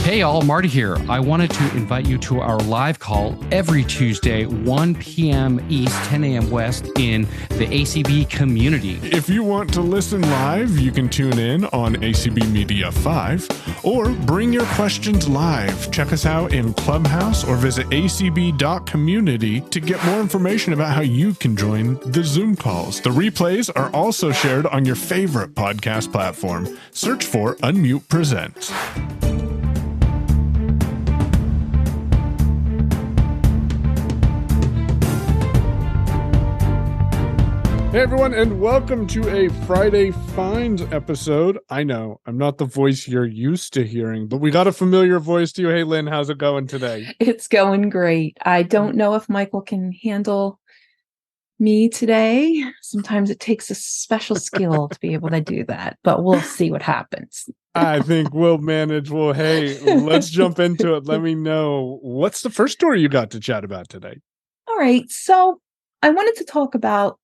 Hey all, Marty here. I wanted to invite you to our live call every Tuesday, 1 p.m. East, 10 a.m. West in the ACB community. If you want to listen live, you can tune in on ACB Media 5 or bring your questions live. Check us out in Clubhouse or visit acb.community to get more information about how you can join the Zoom calls. The replays are also shared on your favorite podcast platform. Search for Unmute Presents. Hey everyone, and welcome to a Friday Finds episode. I know, I'm not the voice you're used to hearing, but we got a familiar voice to you. Hey Lynn, how's it going today? It's going great. I don't know if Michael can handle me today. Sometimes it takes a special skill to be able to do that, but we'll see what happens. I think we'll manage. Well, hey, let's jump into it. Let me know, what's the first story you got to chat about today? All right, so I wanted to talk about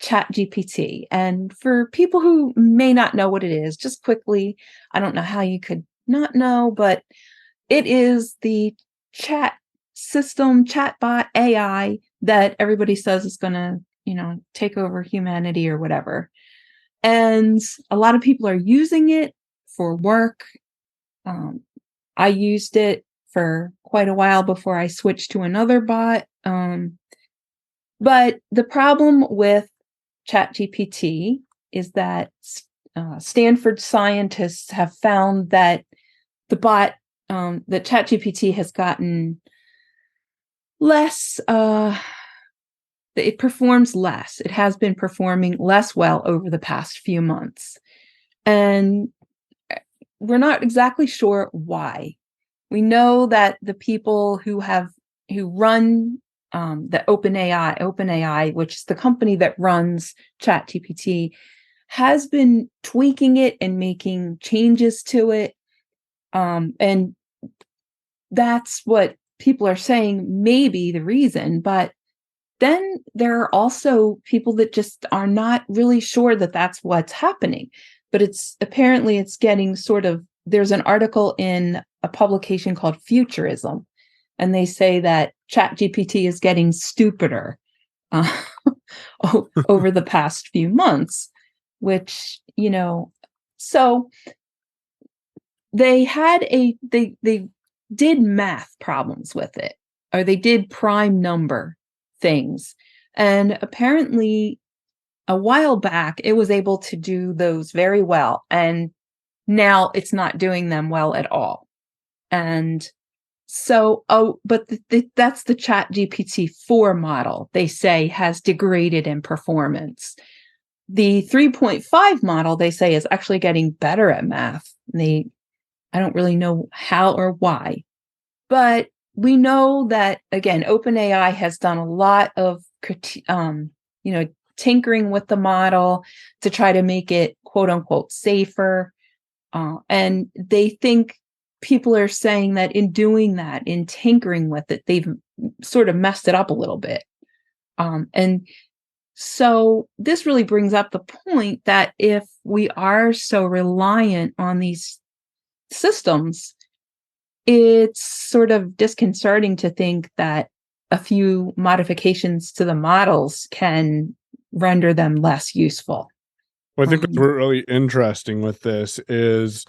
GPT. And for people who may not know what it is, just quickly, I don't know how you could not know, but it is the chat system, chatbot AI that everybody says is going to, take over humanity or whatever. And a lot of people are using it for work. I used it for quite a while before I switched to another bot. But the problem with ChatGPT is that Stanford scientists have found that the bot, that ChatGPT has gotten less, it performs less. It has been performing less well over the past few months. And we're not exactly sure why. We know that the people who run the OpenAI, which is the company that runs ChatGPT, has been tweaking it and making changes to it. And that's what people are saying may be the reason. But then there are also people that just are not really sure that that's what's happening. But it's getting there's an article in a publication called Futurism, and they say that ChatGPT is getting stupider over the past few months, which, so they did math problems with it, or they did prime number things. And apparently a while back, it was able to do those very well. And now it's not doing them well at all. And so, that's the ChatGPT 4 model, they say, has degraded in performance. The 3.5 model, they say, is actually getting better at math. I don't really know how or why, but we know that, again, OpenAI has done a lot of, tinkering with the model to try to make it, quote unquote, safer. And they think people are saying that in doing that, in tinkering with it, they've sort of messed it up a little bit. And so this really brings up the point that if we are so reliant on these systems, it's sort of disconcerting to think that a few modifications to the models can render them less useful. Well, I think what's really interesting with this is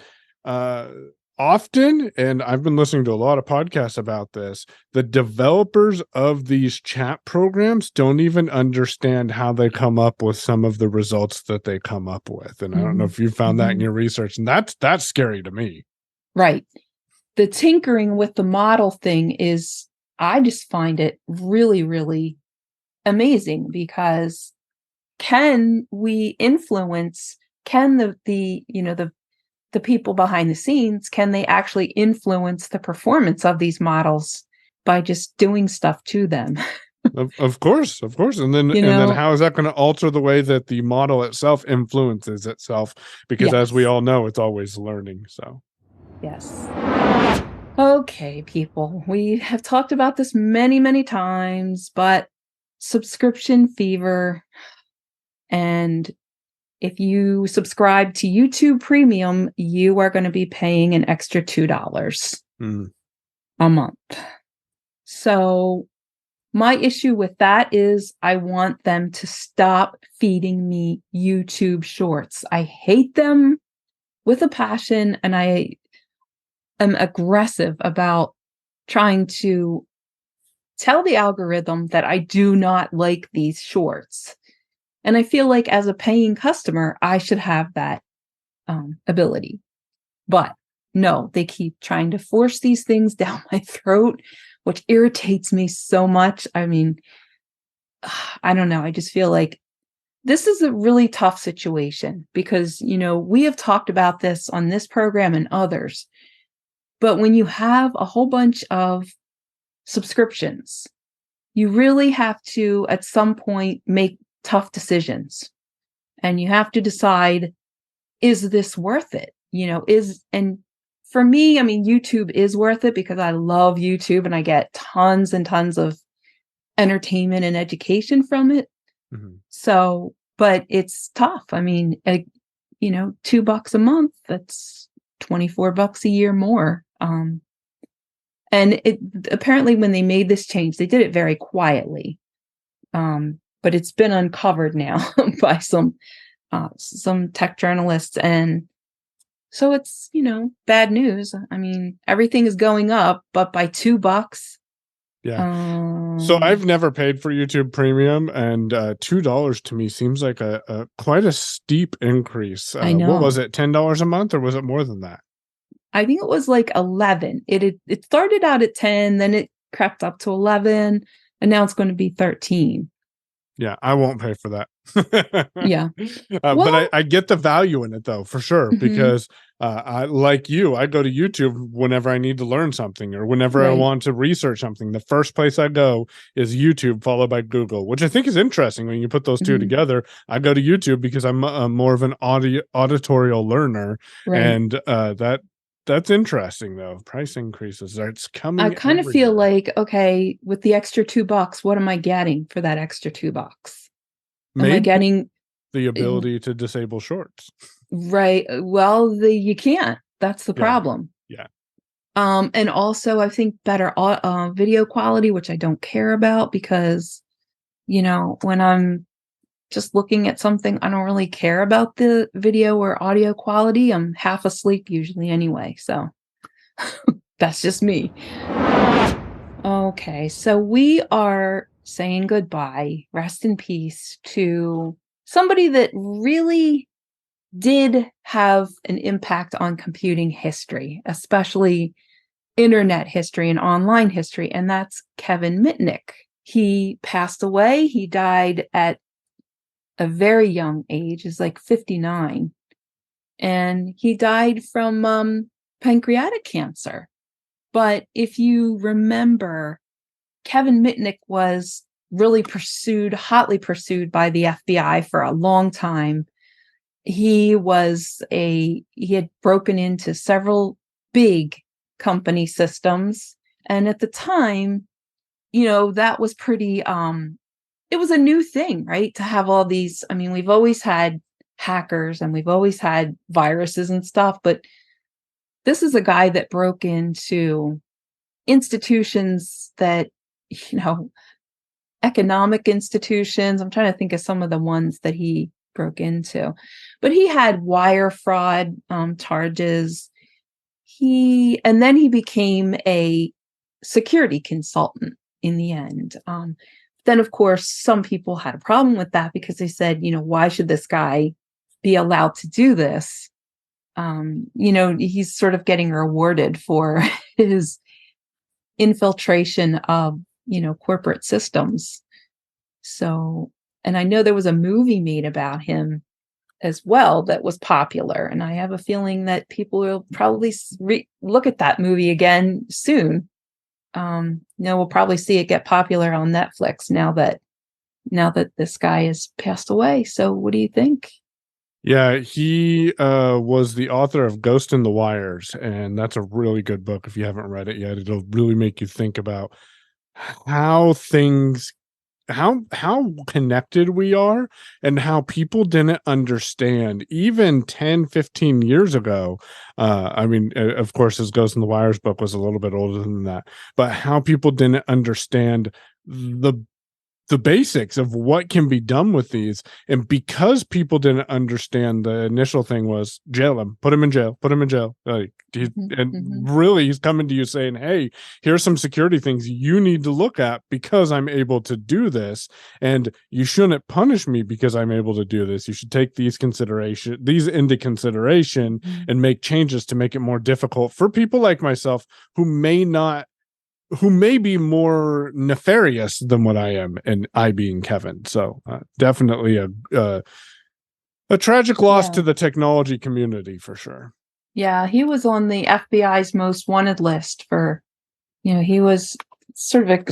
often, and I've been listening to a lot of podcasts about this, the developers of these chat programs don't even understand how they come up with some of the results that they come up with. And I don't know if you found that in your research, and that's scary to me. Right. The tinkering with the model thing is, I just find it really, really amazing, because can we influence, can the people behind the scenes, can they actually influence the performance of these models by just doing stuff to them? Of course. And then how is that going to alter the way that the model itself influences itself? Because as we all know, it's always learning. So yes. Okay, people, we have talked about this many, many times, but subscription fever. And if you subscribe to YouTube Premium, you are going to be paying an extra $2. Mm. a month. So my issue with that is I want them to stop feeding me YouTube shorts. I hate them with a passion, and I am aggressive about trying to tell the algorithm that I do not like these shorts. And I feel like as a paying customer, I should have that ability. But no, they keep trying to force these things down my throat, which irritates me so much. I mean, I don't know. I just feel like this is a really tough situation because, we have talked about this on this program and others. But when you have a whole bunch of subscriptions, you really have to, at some point, make tough decisions. And you have to decide, is this worth it? And for me, I mean, YouTube is worth it because I love YouTube and I get tons and tons of entertainment and education from it. Mm-hmm. So, but it's tough. I mean, $2 a month, that's $24 a year more. And it apparently when they made this change, they did it very quietly. But it's been uncovered now by some tech journalists. And so it's, bad news. I mean, everything is going up, but by $2. Yeah. So I've never paid for YouTube Premium, and $2 to me seems like a quite a steep increase. I know. What was it, $10 a month, or was it more than that? I think it was like 11. It started out at 10, then it crept up to 11, and now it's going to be 13. Yeah, I won't pay for that. Yeah. But I get the value in it, though, for sure, because I, like you, I go to YouTube whenever I need to learn something or whenever I Right. want to research something. The first place I go is YouTube, followed by Google, which I think is interesting when you put those two together. I go to YouTube because I'm more of an auditorial learner, Right. and that's interesting, though. Price increases. It's coming. I kind of feel everywhere. like, okay, with the extra $2, what am I getting for that extra $2? Am I Maybe getting the ability to disable shorts. right? Well, you can't. That's the problem. Yeah. And also I think better video quality, which I don't care about because, when I'm just looking at something, I don't really care about the video or audio quality. I'm half asleep usually anyway. So that's just me. Okay, so we are saying goodbye, rest in peace, to somebody that really did have an impact on computing history, especially internet history and online history, and that's Kevin Mitnick. He passed away. He died at a very young age, is like 59, and he died from pancreatic cancer. But if you remember, Kevin Mitnick was really hotly pursued by the FBI for a long time. He had broken into several big company systems. And at the time, that was pretty, it was a new thing, right? To have all these, I mean, we've always had hackers and we've always had viruses and stuff, but this is a guy that broke into institutions that, economic institutions. I'm trying to think of some of the ones that he broke into, but he had wire fraud charges. And then he became a security consultant in the end. Then, of course, some people had a problem with that because they said, why should this guy be allowed to do this? He's sort of getting rewarded for his infiltration of, corporate systems. So, and I know there was a movie made about him as well that was popular. And I have a feeling that people will probably look at that movie again soon. We'll probably see it get popular on Netflix now that this guy has passed away. So what do you think? Yeah, he was the author of Ghost in the Wires, and that's a really good book. If you haven't read it yet, it'll really make you think about how things how connected we are, and how people didn't understand even 10-15 years ago. I mean, of course, his Ghost in the Wires book was a little bit older than that, but how people didn't understand the basics of what can be done with these. And because people didn't understand, the initial thing was jail him, put him in jail, put him in jail. Really, he's coming to you saying, hey, here's some security things you need to look at because I'm able to do this. And you shouldn't punish me because I'm able to do this. You should take these into consideration and make changes to make it more difficult for people like myself who may be more nefarious than what I am, and I being Kevin. So definitely a tragic loss to the technology community for sure. Yeah, he was on the FBI's most wanted list for, he was sort of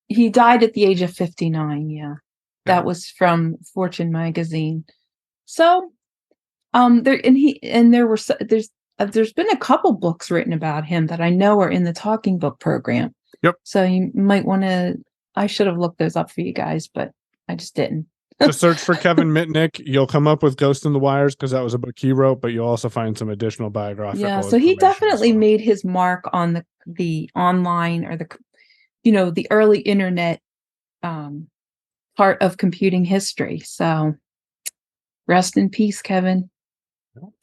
he died at the age of 59. Yeah. That was from Fortune magazine. So, there's been a couple books written about him that I know are in the Talking Book program. Yep. So you might want to, I should have looked those up for you guys, but I just didn't. Just search for Kevin Mitnick. You'll come up with Ghost in the Wires because that was a book he wrote, but you'll also find some additional biographical. Yeah, so he definitely made his mark on the online, or the early internet part of computing history. So rest in peace, Kevin.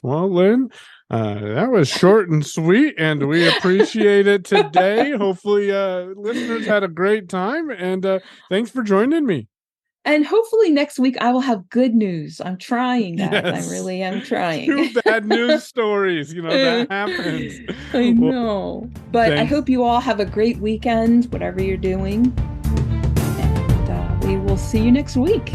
Well, Lynn, that was short and sweet, and we appreciate it today. Hopefully, listeners had a great time, and thanks for joining me. And hopefully next week I will have good news. I'm trying that. Yes. I really am trying. 2 bad news stories. That happens. I know. But I hope you all have a great weekend, whatever you're doing. And we will see you next week.